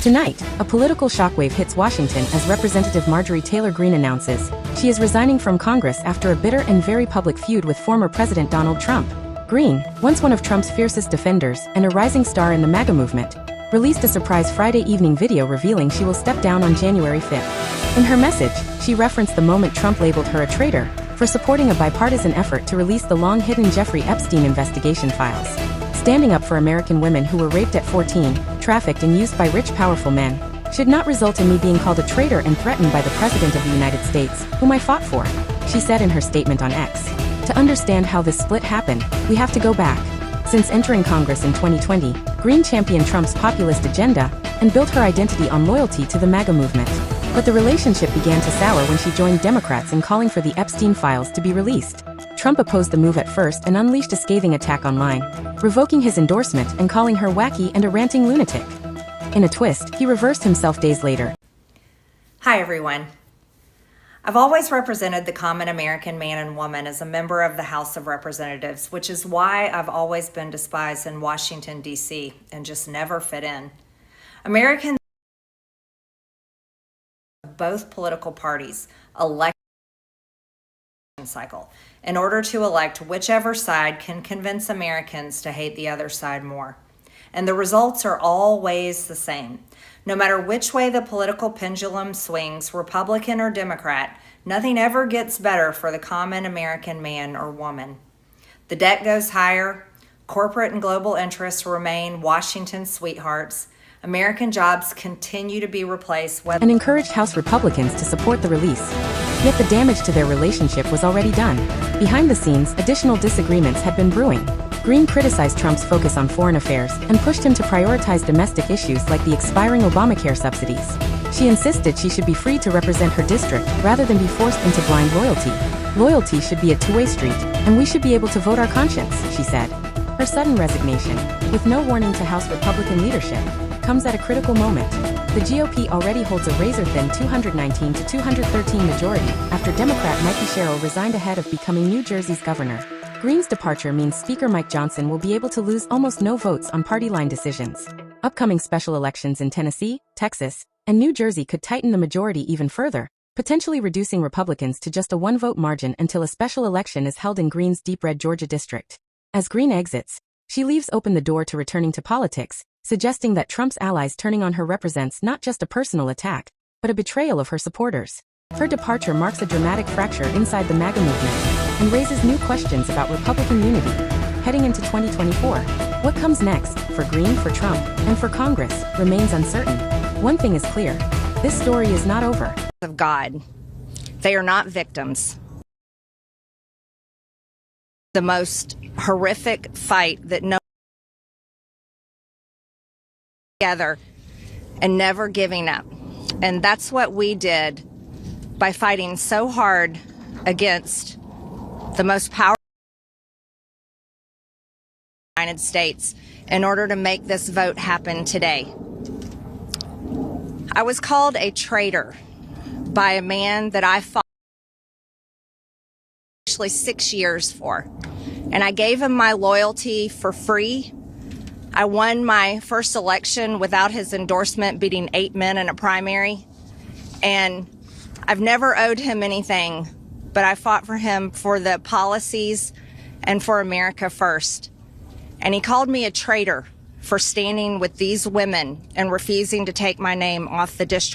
Tonight, a political shockwave hits Washington as Representative Marjorie Taylor Greene announces she is resigning from Congress after a bitter and very public feud with former President Donald Trump. Greene, once one of Trump's fiercest defenders and a rising star in the MAGA movement, released a surprise Friday evening video revealing she will step down on January 5th. In her message, she referenced the moment Trump labeled her a traitor for supporting a bipartisan effort to release the long-hidden Jeffrey Epstein investigation files. Standing up for American women who were raped at 14, trafficked and used by rich, powerful men, should not result in me being called a traitor and threatened by the President of the United States, whom I fought for, she said in her statement on X. To understand how this split happened, we have to go back. Since entering Congress in 2020, Greene championed Trump's populist agenda and built her identity on loyalty to the MAGA movement. But the relationship began to sour when she joined Democrats in calling for the Epstein files to be released. Trump opposed the move at first and unleashed a scathing attack online, revoking his endorsement and calling her wacky and a ranting lunatic. In a twist, he reversed himself days later. Hi everyone. I've always represented the common American man and woman as a member of the House of Representatives, which is why I've always been despised in Washington, D.C. and just never fit in. Americans of both political parties elect cycle in order to elect whichever side can convince Americans to hate the other side more. And the results are always the same. No matter which way the political pendulum swings, Republican or Democrat, nothing ever gets better for the common American man or woman. The debt goes higher, corporate and global interests remain Washington's sweethearts, American jobs continue to be replaced and encouraged House Republicans to support the release. Yet the damage to their relationship was already done. Behind the scenes, additional disagreements had been brewing. Greene criticized Trump's focus on foreign affairs and pushed him to prioritize domestic issues like the expiring Obamacare subsidies. She insisted she should be free to represent her district rather than be forced into blind loyalty. Loyalty should be a two-way street, and we should be able to vote our conscience, she said. Her sudden resignation, with no warning to House Republican leadership, comes at a critical moment. The GOP already holds a razor-thin 219 to 213 majority after Democrat Mikey Sherrill resigned ahead of becoming New Jersey's governor. Greene's departure means Speaker Mike Johnson will be able to lose almost no votes on party-line decisions. Upcoming special elections in Tennessee, Texas, and New Jersey could tighten the majority even further, potentially reducing Republicans to just a one-vote margin until a special election is held in Greene's deep red Georgia district. As Greene exits, she leaves open the door to returning to politics, suggesting that Trump's allies turning on her represents not just a personal attack, but a betrayal of her supporters. Her departure marks a dramatic fracture inside the MAGA movement and raises new questions about Republican unity. Heading into 2024, what comes next for Greene, for Trump, and for Congress remains uncertain. One thing is clear: this story is not over. Of God, they are not victims. The most horrific fight that no together and never giving up. And that's what we did by fighting so hard against the most powerful United States in order to make this vote happen today. I was called a traitor by a man that I fought actually 6 years for, and I gave him my loyalty for free. I won my first election without his endorsement, beating 8 men in a primary. And I've never owed him anything, but I fought for him for the policies and for America first. And he called me a traitor for standing with these women and refusing to take my name off the district.